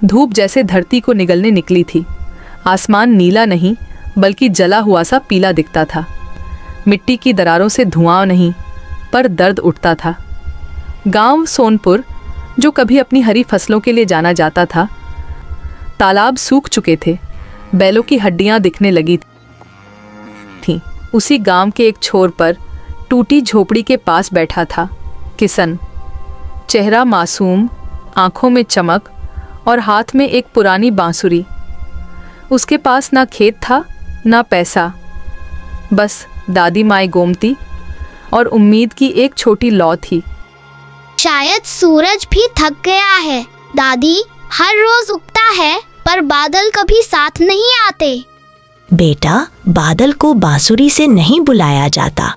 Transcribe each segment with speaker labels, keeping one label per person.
Speaker 1: धूप जैसे धरती को निगलने निकली थी। आसमान नीला नहीं बल्कि जला हुआ सा पीला दिखता था। मिट्टी की दरारों से धुआं नहीं पर दर्द उठता था। गांव सोनपुर, जो कभी अपनी हरी फसलों के लिए जाना जाता था, तालाब सूख चुके थे। बैलों की हड्डियां दिखने लगी थीं। उसी गांव के एक छोर पर टूटी झोपड़ी के पास बैठा था किशन। चेहरा मासूम, आंखों में चमक और हाथ में एक पुरानी बांसुरी। उसके पास ना खेत था ना पैसा, बस दादी माई गोमती और उम्मीद की एक छोटी लौ थी।
Speaker 2: शायद सूरज भी थक गया है दादी। हर रोज उगता है पर बादल कभी साथ नहीं आते।
Speaker 3: बेटा, बादल को बांसुरी से नहीं बुलाया जाता,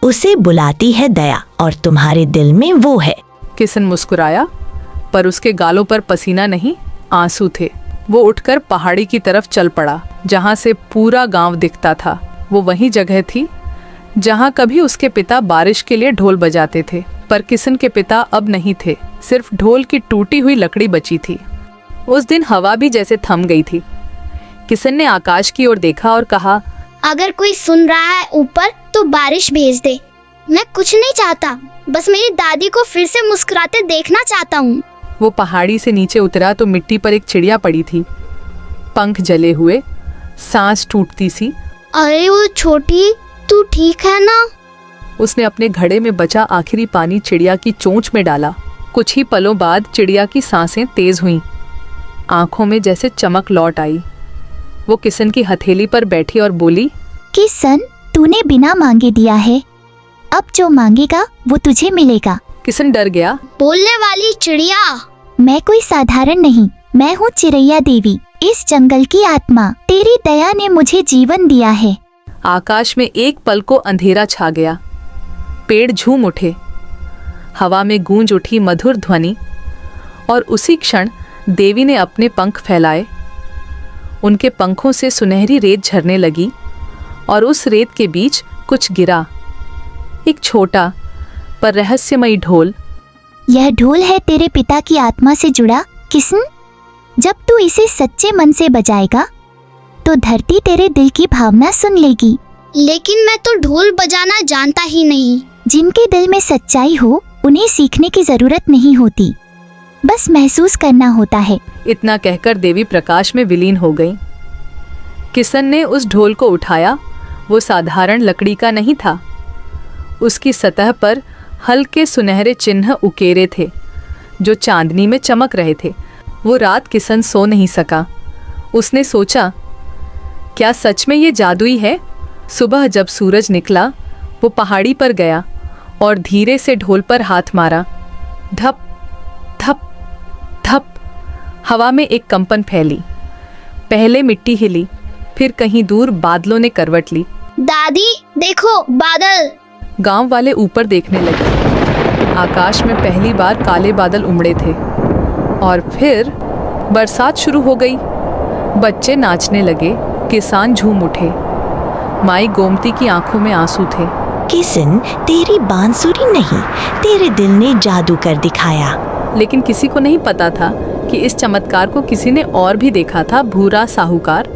Speaker 3: उसे बुलाती है दया, और तुम्हारे दिल में वो है।
Speaker 1: किशन मुस्कुराया, पर उसके गालों पर पसीना नहीं, आंसू थे। वो उठकर पहाड़ी की तरफ चल पड़ा, जहां से पूरा गांव दिखता था। वो वही जगह थी जहां कभी उसके पिता बारिश के लिए ढोल बजाते थे, पर किशन के पिता अब नहीं थे। सिर्फ ढोल की टूटी हुई लकड़ी बची थी। उस दिन हवा भी जैसे थम गई थी। किशन ने आकाश की ओर देखा और कहा,
Speaker 2: अगर कोई सुन रहा है ऊपर तो बारिश भेज दे। मैं कुछ नहीं चाहता, बस मेरी दादी को फिर से मुस्कुराते देखना चाहता हूँ।
Speaker 1: वो पहाड़ी से नीचे उतरा तो मिट्टी पर एक चिड़िया पड़ी थी, पंख जले हुए, सांस टूटती सी।
Speaker 2: अरे वो छोटी, तू ठीक है ना?
Speaker 1: उसने अपने घड़े में बचा आखिरी पानी चिड़िया की चोंच में डाला। कुछ ही पलों बाद चिड़िया की सांसें तेज हुईं, आंखों में जैसे चमक लौट आई। वो किशन की हथेली पर बैठी और बोली,
Speaker 4: किशन, तूने बिना मांगे दिया है, अब जो मांगेगा वो तुझे मिलेगा।
Speaker 1: किशन डर गया।
Speaker 2: बोलने वाली चिड़िया?
Speaker 4: मैं कोई साधारण नहीं, मैं हूँ चिरैया देवी, इस जंगल की आत्मा। तेरी दया ने मुझे जीवन दिया है।
Speaker 1: आकाश में एक पल को अंधेरा छा गया। पेड़ झूम उठे, हवा में गूंज उठी मधुर ध्वनि, और उसी क्षण देवी ने अपने पंख फैलाए। उनके पंखों से सुनहरी रेत झरने लगी और उस रेत के बीच कुछ गिरा, एक छोटा पर रहस्यमयी ढोल।
Speaker 4: यह ढोल है तेरे पिता की आत्मा से जुड़ा किशन। जब तू इसे सच्चे मन से बजाएगा तो धरती तेरे दिल की भावना सुन लेगी।
Speaker 2: लेकिन मैं तो ढोल बजाना जानता ही नहीं।
Speaker 4: जिनके दिल में सच्चाई हो उन्हें सीखने की जरूरत नहीं होती, बस महसूस करना होता है।
Speaker 1: इतना कहकर देवी प्रकाश में विलीन हो गई। किशन ने उस ढोल को उठाया। वो साधारण लकड़ी का नहीं था। उसकी सतह पर हल्के सुनहरे चिन्ह उकेरे थे जो चांदनी में चमक रहे थे। वो रात किशन सो नहीं सका। उसने सोचा, क्या सच में ये जादुई है? सुबह जब सूरज निकला, वो पहाड़ी पर गया और धीरे से ढोल पर हाथ मारा। धप धप धप, हवा में एक कंपन फैली। पहले मिट्टी हिली, फिर कहीं दूर बादलों ने करवट ली।
Speaker 2: दादी देखो, बादल।
Speaker 1: गांव वाले ऊपर देखने लगे। आकाश में पहली बार काले बादल उमड़े थे और फिर बरसात शुरू हो गई। बच्चे नाचने लगे, किसान झूम उठे। माई गोमती की आंखों में आंसू थे।
Speaker 3: किशन, तेरी बांसुरी नहीं, तेरे दिल ने जादू कर दिखाया।
Speaker 1: लेकिन किसी को नहीं पता था कि इस चमत्कार को किसी ने और भी देखा था। भूरा साहूकार,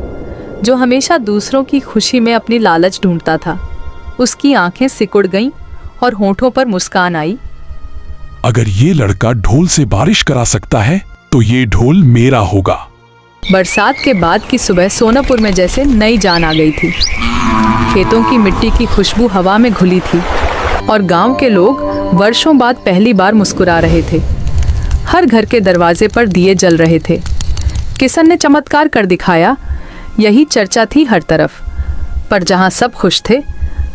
Speaker 1: जो हमेशा दूसरों की खुशी में अपनी लालच ढूंढता था। उसकी आंखें सिकुड़ गईं और होठों पर मुस्कान आई।
Speaker 5: अगर ये लड़का ढोल से बारिश करा सकता है तो ये ढोल मेरा होगा।
Speaker 1: बरसात के बाद की सुबह सोनापुर में जैसे नई जान आ गई थी। खेतों की मिट्टी की खुशबू हवा में घुली थी और गांव के लोग वर्षों बाद पहली बार मुस्कुरा रहे थे। हर घर के दरवाजे पर दिए जल रहे थे। किशन ने चमत्कार कर दिखाया, यही चर्चा थी हर तरफ। पर जहां सब खुश थे,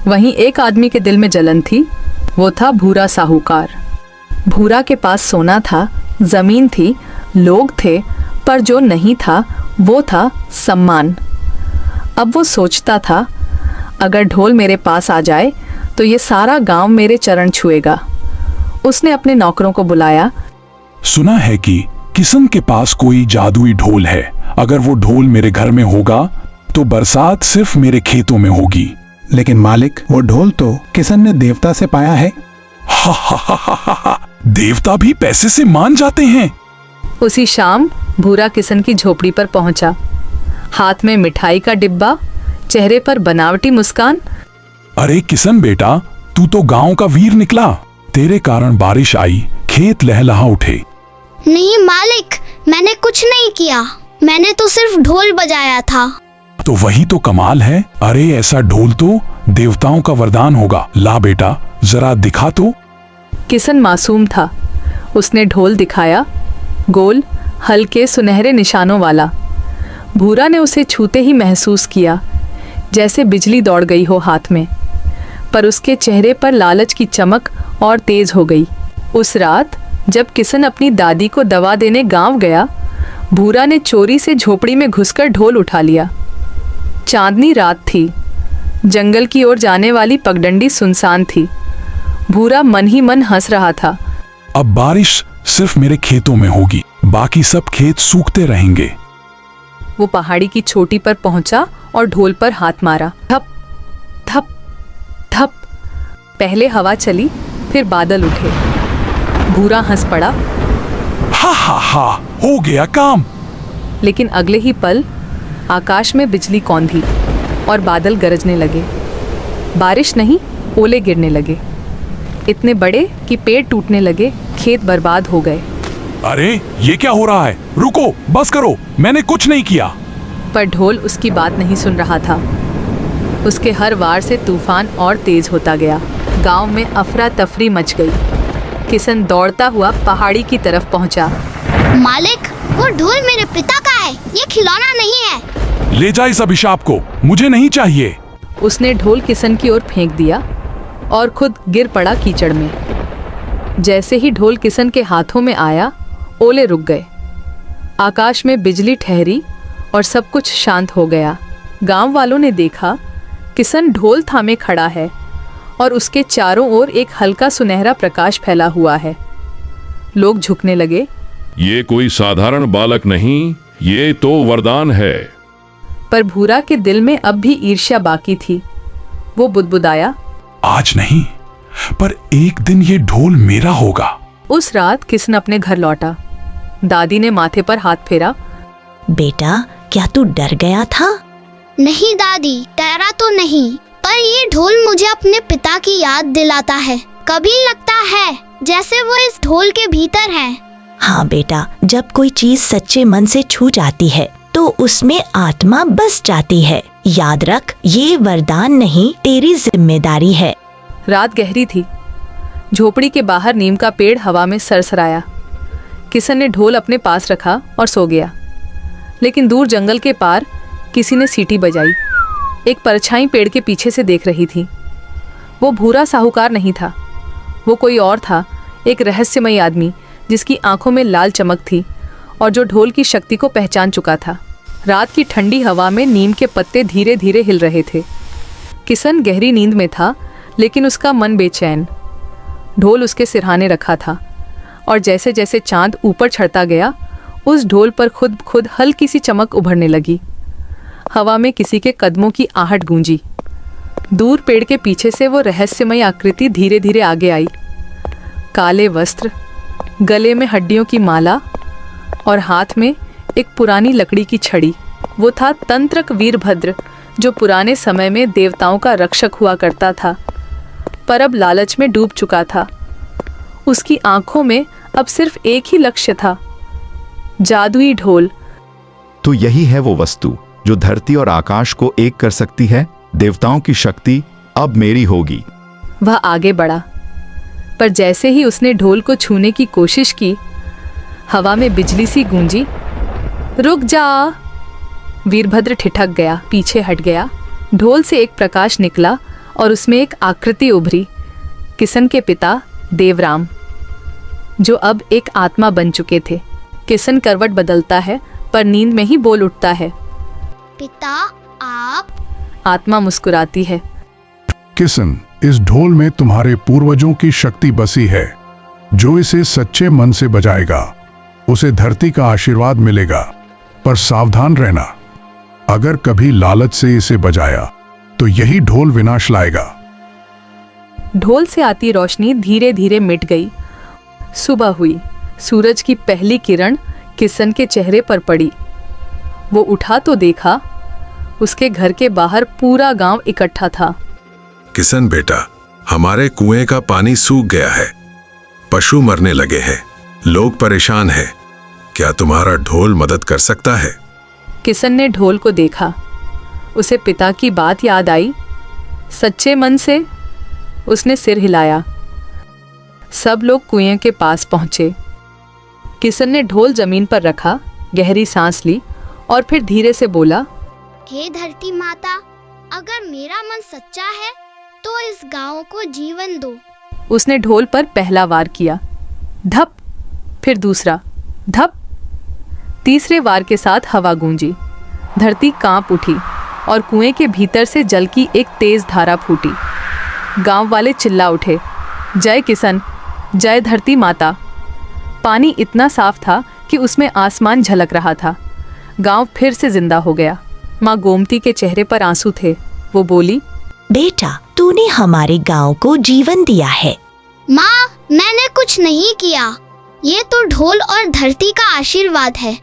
Speaker 1: वहीं एक आदमी के दिल में जलन थी। वो था भूरा साहूकार। भूरा के पास सोना था, जमीन थी, लोग थे, पर जो नहीं था वो था सम्मान। अब वो सोचता था, अगर ढोल मेरे पास आ जाए तो ये सारा गांव मेरे चरण छुएगा। उसने अपने नौकरों को बुलाया।
Speaker 5: सुना है कि किशन के पास कोई जादुई ढोल है। अगर वो ढोल मेरे घर में होगा तो बरसात सिर्फ मेरे खेतों में होगी।
Speaker 6: लेकिन मालिक, वो ढोल तो किशन ने देवता से पाया है।
Speaker 5: हा हा हा हा हा, देवता भी पैसे से मान जाते हैं।
Speaker 1: उसी शाम भूरा किशन की झोपड़ी पर पहुंचा। हाथ में मिठाई का डिब्बा, चेहरे पर बनावटी मुस्कान।
Speaker 5: अरे किशन बेटा, तू तो गांव का वीर निकला। तेरे कारण बारिश आई, खेत लहलहा उठे।
Speaker 2: नहीं मालिक, मैंने कुछ नहीं किया, मैंने तो सिर्फ ढोल बजाया था।
Speaker 5: तो वही तो कमाल है। अरे ऐसा ढोल तो देवताओं का वरदान होगा। ला बेटा, जरा दिखा तो।
Speaker 1: किशन मासूम था। उसने ढोल दिखाया, गोल, हल्के सुनहरे निशानों वाला। भूरा ने उसे छूते ही महसूस किया जैसे बिजली दौड़ गई हो हाथ में, पर उसके चेहरे पर लालच की चमक और तेज हो गई। उस रात जब किशन अपनी दादी को दवा देने गांव गया, भूरा ने चोरी से झोपड़ी में घुसकर ढोल उठा लिया। चांदनी रात थी, जंगल की ओर जाने वाली पगडंडी सुनसान थी। भूरा मन ही मन हंस रहा था।
Speaker 5: अब बारिश सिर्फ मेरे खेतों में होगी, बाकी सब खेत सूखते रहेंगे।
Speaker 1: वो पहाड़ी की चोटी पर पहुंचा और ढोल पर हाथ मारा। थप थप थप। पहले हवा चली, फिर बादल उठे। भूरा हंस पड़ा।
Speaker 5: हा हा हा, हो गया काम।
Speaker 1: लेकिन अगले ही पल आकाश में बिजली कौंधी और बादल गरजने लगे। बारिश नहीं, ओले गिरने लगे, इतने बड़े कि पेड़ टूटने लगे, खेत बर्बाद हो गए।
Speaker 5: अरे ये क्या हो रहा है? रुको, बस करो, मैंने कुछ नहीं किया।
Speaker 1: पर ढोल उसकी बात नहीं सुन रहा था। उसके हर वार से तूफान और तेज होता गया। गांव में अफरा तफरी मच गई। किशन दौड़ता हुआ पहाड़ी की तरफ पहुंचा।
Speaker 2: मालिक, वो ढोल मेरे पिता का है, ये खिलौना नहीं है।
Speaker 5: ले जा इस अभिशाप को, मुझे नहीं चाहिए।
Speaker 1: उसने ढोल किशन की ओर फेंक दिया और खुद गिर पड़ा कीचड़ में। जैसे ही ढोल किशन के हाथों में आया, ओले रुक गए। आकाश में बिजली ठहरी और सब कुछ शांत हो गया। गांव वालों ने देखा किशन ढोल थामे खड़ा है और उसके चारों ओर एक हल्का सुनहरा प्रकाश फैला हुआ है। लोग झुकने लगे।
Speaker 7: ये कोई साधारण बालक नहीं, ये तो वरदान है।
Speaker 1: पर भूरा के दिल में अब भी ईर्ष्या बाकी थी। वो बुदबुदाया,
Speaker 5: आज नहीं, पर एक दिन ये ढोल मेरा होगा।
Speaker 1: उस रात किशन अपने घर लौटा। दादी ने माथे पर हाथ फेरा।
Speaker 3: बेटा, क्या तू डर गया था?
Speaker 2: नहीं दादी, डरा तो नहीं, पर ये ढोल मुझे अपने पिता की याद दिलाता है। कभी लगता है जैसे वो इस ढोल के भीतर है।
Speaker 3: हाँ बेटा, जब कोई चीज सच्चे मन से छू जाती है तो उसमें आत्मा बस जाती है। याद रख, ये वरदान नहीं, तेरी जिम्मेदारी है।
Speaker 1: रात गहरी थी। झोपड़ी के बाहर नीम का पेड़ हवा में सरसराया। किशन ने ढोल अपने पास रखा और सो गया। लेकिन दूर जंगल के पार किसी ने सीटी बजाई। एक परछाई पेड़ के पीछे से देख रही थी। वो भूरा साहूकार नहीं था, वो कोई और था, एक रहस्यमयी आदमी जिसकी आंखों में लाल चमक थी और जो ढोल की शक्ति को पहचान चुका था। रात की ठंडी हवा में नीम के पत्ते धीरे धीरे हिल रहे थे। किशन गहरी नींद में था, लेकिन उसका मन बेचैन। ढोल उसके सिरहाने रखा था और जैसे जैसे चांद ऊपर चढ़ता गया, उस ढोल पर खुद हल्की सी चमक उभरने लगी। हवा में किसी के कदमों की आहट गूंजी। दूर पेड़ के पीछे से वो रहस्यमयी आकृति धीरे धीरे आगे आई। काले वस्त्र, गले में हड्डियों की माला और हाथ में एक पुरानी लकड़ी की छड़ी। वो था तंत्रक वीरभद्र, जो पुराने समय में देवताओं का रक्षक हुआ करता था, पर अब लालच में डूब चुका था। उसकी आंखों में अब सिर्फ एक ही लक्ष्य था, जादुई ढोल।
Speaker 8: तो यही है वो वस्तु जो धरती और आकाश को एक कर सकती है। देवताओं की शक्ति अब मेरी होगी।
Speaker 1: वह आगे बढ़ा, पर जैसे ही उसने ढोल को छूने की कोशिश की, हवा में बिजली सी गूंजी। रुक जा! वीरभद्र ठिठक गया, पीछे हट गया। ढोल से एक प्रकाश निकला और उसमें एक आकृति उभरी। किशन के पिता देवराम, जो अब एक आत्मा बन चुके थे। किशन करवट बदलता है, पर नींद में ही बोल उठता है,
Speaker 2: पिता आप?
Speaker 1: आत्मा मुस्कुराती है।
Speaker 5: किशन, इस ढोल में तुम्हारे पूर्वजों की शक्ति बसी है। जो इसे सच्चे मन से बजाएगा, उसे धरती का आशीर्वाद मिलेगा। पर सावधान रहना, अगर कभी लालच से इसे बजाया तो यही ढोल विनाश लाएगा।
Speaker 1: ढोल से आती रोशनी धीरे धीरे मिट गई। सुबह हुई। सूरज की पहली किरण किसन के चेहरे पर पड़ी। वो उठा तो देखा, उसके घर के बाहर पूरा गांव इकट्ठा था।
Speaker 9: किसन बेटा, हमारे कुएं का पानी सूख गया है, पशु मरने लगे हैं, लोग परेशान हैं। क्या तुम्हारा ढोल मदद कर सकता है?
Speaker 1: किसन ने ढोल को देखा। उसे पिता की बात याद आई। सच्चे मन से उसने सिर हिलाया। सब लोग कुएं के पास पहुंचे। किसन ने ढोल जमीन पर रखा, गहरी सांस ली और फिर धीरे से बोला,
Speaker 2: हे धरती माता, अगर मेरा मन सच्चा है तो इस गांव को जीवन दो।
Speaker 1: उसने ढोल पर पहला वार किया। धप, फिर दूसरा, धप। तीसरे वार के साथ हवा गूंजी। धरती कांप उठी और कुएं के भीतर से जल की एक तेज धारा फूटी। गांव वाले चिल्ला उठे, जय किसन, जय धरती माता। पानी इतना साफ था कि उसमें आसमान झलक रहा था। गांव फिर से जिंदा हो गया। माँ गोमती के चेहरे पर आंसू थे। वो बोली,
Speaker 3: बेटा, तूने हमारे गांव को जीवन दिया है।
Speaker 2: माँ, मैंने कुछ नहीं किया, ये तो ढोल और धरती का आशीर्वाद है।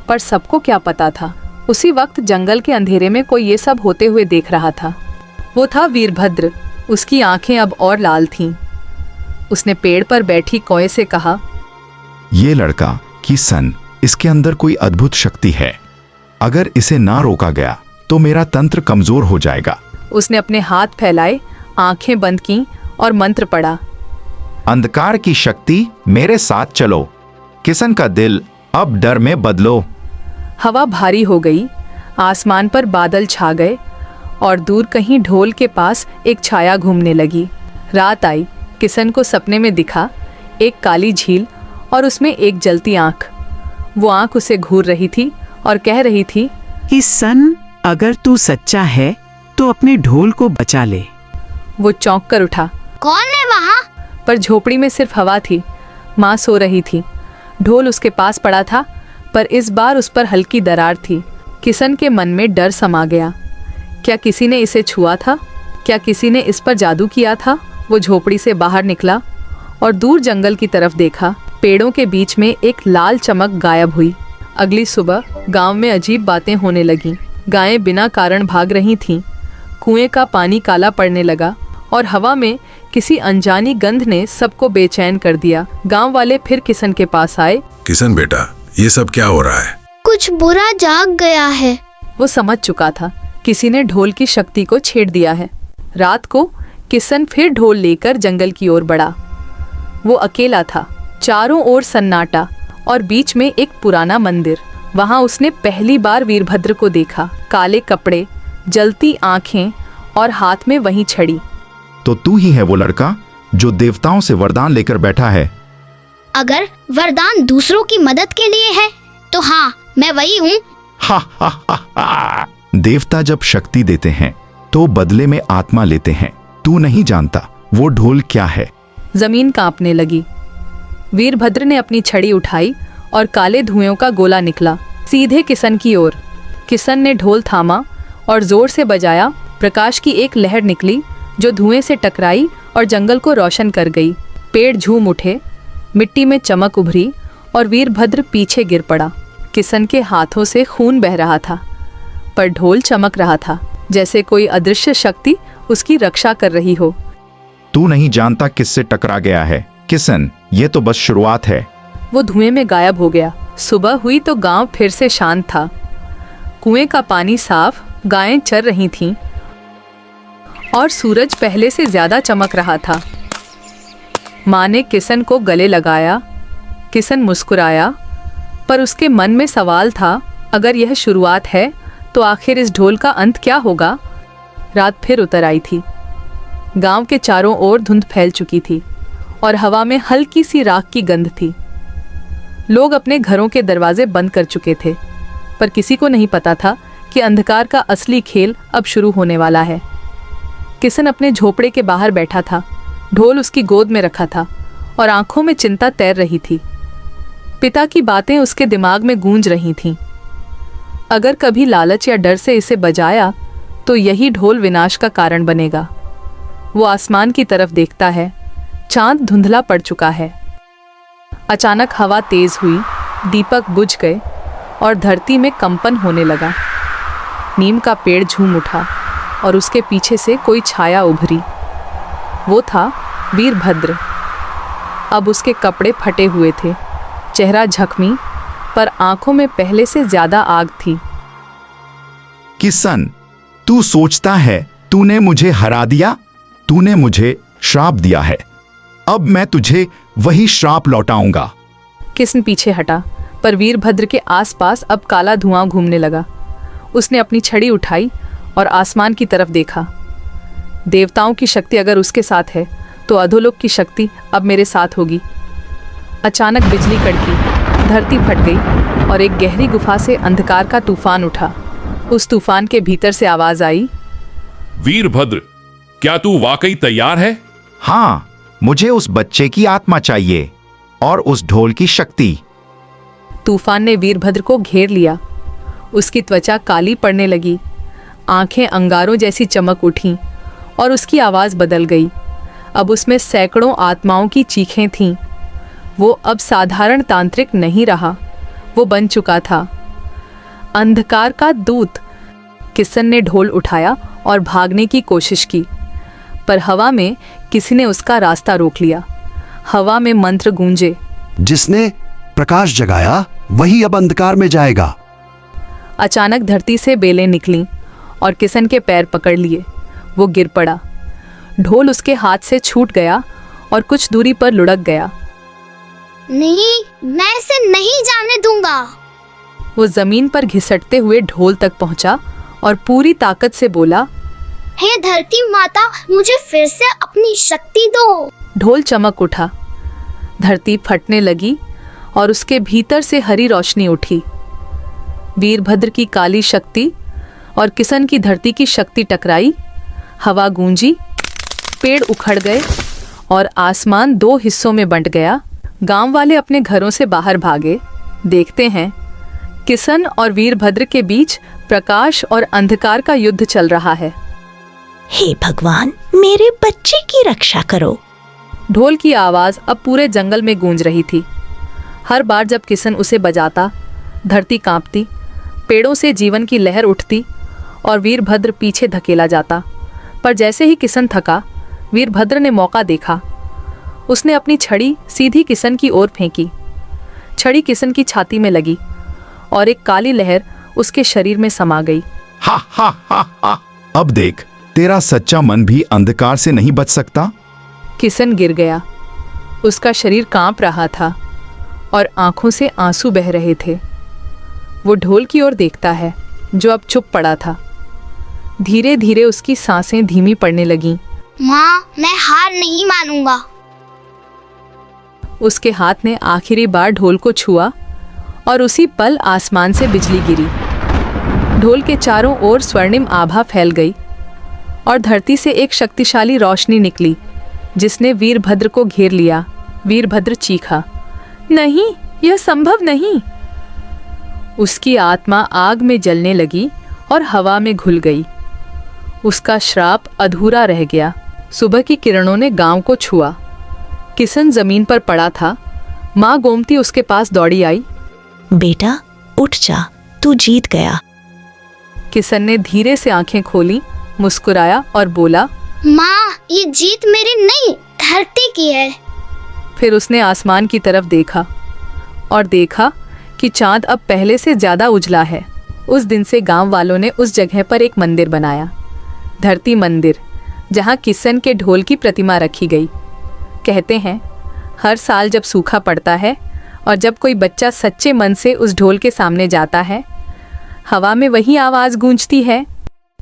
Speaker 1: पर सबको क्या पता था, उसी वक्त जंगल के अंधेरे में कोई ये सब होते हुए देख रहा था। वो था वीरभद्र। उसकी आंखें अब और लाल थीं। उसने पेड़ पर बैठी कौए से कहा,
Speaker 8: ये लड़का किसन, इसके अंदर कोई अद्भुत शक्ति है। अगर इसे ना रोका गया तो मेरा तंत्र कमजोर हो जाएगा।
Speaker 1: उसने अपने हाथ फैलाए, आंखें बंद की और मंत्र पढ़ा।
Speaker 8: अंधकार की शक्ति मेरे साथ चलो, किसन का दिल अब डर में बदलो।
Speaker 1: हवा भारी हो गई, आसमान पर बादल छा गए और दूर कहीं ढोल के पास एक छाया घूमने लगी। रात आई। किसन को सपने में दिखा एक काली झील और उसमें एक जलती आंख। वो आंख उसे घूर रही थी और कह रही थी,
Speaker 10: किसन, अगर तू सच्चा है तो अपने ढोल को बचा ले।
Speaker 1: वो चौंक कर उठा।
Speaker 2: कौन है वहाँ?
Speaker 1: पर झोपड़ी में सिर्फ हवा थी। माँ सो रही थी। ढोल उसके पास पड़ा था, पर इस बार उस पर हल्की दरार थी। किसन के मन में डर समा गया। क्या किसी ने इसे छुआ था? क्या किसी ने इस पर जादू किया था? वो झोपड़ी से बाहर निकला और दूर जंगल की तरफ देखा। पेड़ों के बीच में एक लाल चमक गायब हुई। अगली सुबह गांव में अजीब बातें होने लगीं। गायें बिना कारण भाग रही थीं। कुएं का पानी काला पड़ने लगा और हवा में किसी अनजानी गंध ने सबको बेचैन कर दिया। गांव वाले फिर किसन के पास आए।
Speaker 9: किसन बेटा, ये सब क्या हो रहा है?
Speaker 2: कुछ बुरा जाग गया है।
Speaker 1: वो समझ चुका था, किसी ने ढोल की शक्ति को छेड़ दिया है। रात को किसन फिर ढोल लेकर जंगल की ओर बढ़ा। वो अकेला था, चारों ओर सन्नाटा और बीच में एक पुराना मंदिर। वहां उसने पहली बार वीरभद्र को देखा। काले कपड़े, जलती आंखें और हाथ में वही छड़ी।
Speaker 8: तो तू ही है वो लड़का जो देवताओं से वरदान लेकर बैठा है?
Speaker 2: अगर वरदान दूसरों की मदद के लिए है तो हाँ, मैं वही हूँ।
Speaker 8: हा हा हा हा। देवता जब शक्ति देते हैं तो बदले में आत्मा लेते हैं। तू नहीं जानता वो ढोल क्या है।
Speaker 1: जमीन कांपने लगी। वीरभद्र ने अपनी छड़ी उठाई और काले धुएं का गोला निकला सीधे किसन की ओर। किसन ने ढोल थामा और जोर से बजाया। प्रकाश की एक लहर निकली जो धुएं से टकराई और जंगल को रोशन कर गई। पेड़ झूम उठे, मिट्टी में चमक उभरी और वीरभद्र पीछे गिर पड़ा। किसन के हाथों से खून बह रहा था, पर ढोल चमक रहा था, जैसे कोई अदृश्य शक्ति उसकी रक्षा कर रही हो।
Speaker 8: तू नहीं जानता किससे टकरा गया है किसन, ये तो बस शुरुआत है।
Speaker 1: वो धुएं में गायब हो गया। सुबह हुई तो गांव फिर से शांत था। कुएं का पानी साफ, गायें चर रही थीं और सूरज पहले से ज्यादा चमक रहा था। माँ ने किसन को गले लगाया। किसन मुस्कुराया, पर उसके मन में सवाल था, अगर यह शुरुआत है तो आखिर इस ढोल का अंत क्या होगा? रात फिर उतर आई थी। गांव के चारों ओर धुंध फैल चुकी थी और हवा में हल्की सी राख की गंध थी। लोग अपने घरों के दरवाजे बंद कर चुके थे, पर किसी को नहीं पता था कि अंधकार का असली खेल अब शुरू होने वाला है। किसन अपने झोपड़े के बाहर बैठा था। ढोल उसकी गोद में रखा था और आंखों में चिंता तैर रही थी। पिता की बातें उसके दिमाग में गूंज रही थीं। अगर कभी लालच या डर से इसे बजाया तो यही ढोल विनाश का कारण बनेगा। वो आसमान की तरफ देखता है। चांद धुंधला पड़ चुका है। अचानक हवा तेज हुई दीपक बुझ गए और धरती में कंपन होने लगा। नीम का पेड़ झूम उठा और उसके पीछे से कोई छाया उभरी। वो था वीरभद्र। अब उसके कपड़े फटे हुए थे, चेहरा झकमी, पर आंखों में पहले से ज्यादा आग थी।
Speaker 8: किसन, तू सोचता है तूने मुझे हरा दिया? तूने मुझे श्राप दिया है, अब मैं तुझे वही श्राप लौटाऊंगा।
Speaker 1: किसन पीछे हटा, पर वीरभद्र के आसपास अब काला धुआं घूमने लगा। उसने अपनी छड़ी उठाई और आसमान की तरफ देखा। देवताओं की शक्ति अगर उसके साथ है तो अधोलोक की शक्ति अब मेरे साथ होगी। अचानक बिजली कड़की, धरती फट गई और एक गहरी गुफा से अंधकार का तूफान उठा। उस तूफान के भीतर से आवाज आई,
Speaker 7: वीरभद्र, क्या तू वाकई तैयार है?
Speaker 8: हाँ, मुझे उस बच्चे की आत्मा चाहिए और उस ढोल की शक्ति।
Speaker 1: तूफान ने वीरभद्र को घेर लिया। उसकी त्वचा काली पड़ने लगी, आंखें अंगारों जैसी चमक उठीं और उसकी आवाज बदल गई। अब उसमें सैकड़ों आत्माओं की चीखें थीं। वो अब साधारण तांत्रिक नहीं रहा, वो बन चुका था अंधकार का दूत। किसन ने ढोल उठाया और भागने की कोशिश की, पर हवा में किसी ने उसका रास्ता रोक लिया। हवा में मंत्र गूंजे,
Speaker 11: जिसने प्रकाश जगाया वही अब अंधकार में जाएगा।
Speaker 1: अचानक धरती से बेलें निकलीं और किसन के पैर पकड़ लिए। वो गिर पड़ा। ढोल उसके हाथ से छूट गया और कुछ दूरी पर लुढ़क गया।
Speaker 2: नहीं, मैं इसे नहीं जाने दूंगा।
Speaker 1: वो जमीन पर घिसटते हुए ढोल तक पहुंचा और पूरी ताकत से बोला,
Speaker 2: हे धरती माता, मुझे फिर से अपनी शक्ति दो।
Speaker 1: ढोल चमक उठा, धरती फटने लगी और उसके भीतर से हरी रोशनी उठी। वीरभद्र की काली शक्ति और किसन की धरती की शक्ति टकराई। हवा गूंजी, पेड़ उखड़ गए और आसमान दो हिस्सों में बंट गया। गांव वाले अपने घरों से बाहर भागे। देखते हैं, किसन और वीरभद्र के बीच प्रकाश और अंधकार का युद्ध चल रहा है।
Speaker 3: हे भगवान, मेरे बच्चे की रक्षा करो।
Speaker 1: ढोल की आवाज अब पूरे जंगल में गूंज रही थी। हर बार जब किसन उसे बजाता, धरती कांपती, पेड़ों से जीवन की लहर उठती और वीरभद्र पीछे धकेला जाता। पर जैसे ही किसन थका, वीरभद्र ने मौका देखा। उसने अपनी छड़ी सीधी किसन की ओर फेंकी। छड़ी किसन की छाती में लगी और एक काली लहर उसके शरीर में समा गई।
Speaker 8: हा हा हा हा, अब देख, तेरा सच्चा मन भी अंधकार से नहीं बच सकता।
Speaker 1: किसन गिर गया। उसका शरीर कांप रहा था और आंखों से आंसू बह रहे थे। वो ढोल की ओर देखता है, जो अब चुप पड़ा था। धीरे धीरे उसकी सांसें धीमी पड़ने लगीं।
Speaker 2: माँ, मैं हार नहीं मानूंगा।
Speaker 1: उसके हाथ ने आखिरी बार ढोल को छुआ और उसी पल आसमान से बिजली गिरी। ढोल के चारों ओर स्वर्णिम आभा फैल गई और धरती से एक शक्तिशाली रोशनी निकली, जिसने वीरभद्र को घेर लिया। वीरभद्र चीखा, नहीं, यह संभव नहीं। उसकी आत्मा आग में जलने लगी और हवा में घुल गई। उसका श्राप अधूरा रह गया। सुबह की किरणों ने गांव को छुआ। किसन जमीन पर पड़ा था। माँ गोमती उसके पास दौड़ी आई।
Speaker 3: बेटा, उठ जा, तू जीत गया।
Speaker 1: किसन ने धीरे से आंखें खोली, मुस्कुराया और बोला,
Speaker 2: माँ, ये जीत मेरी नहीं, धरती की है।
Speaker 1: फिर उसने आसमान की तरफ देखा और देखा कि चांद अब पहले से ज्यादा उजला है। उस दिन से गांव वालों ने उस जगह पर एक मंदिर बनाया, धरती मंदिर, जहां किसन के ढोल की प्रतिमा रखी गई। कहते हैं, हर साल जब सूखा पड़ता है और जब कोई बच्चा सच्चे मन से उस ढोल के सामने जाता है, हवा में वही आवाज गूंजती है,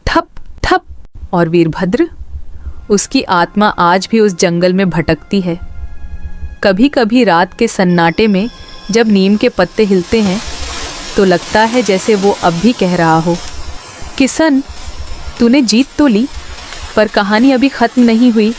Speaker 1: ठप ठप। और वीरभद्र, उसकी आत्मा आज भी उस जंगल में भटकती है। कभी कभी रात के सन्नाटे में जब नीम के पत्ते हिलते हैं तो लगता है जैसे वो अब भी कह रहा हो, किसन, तूने जीत तो ली, पर कहानी अभी खत्म नहीं हुई।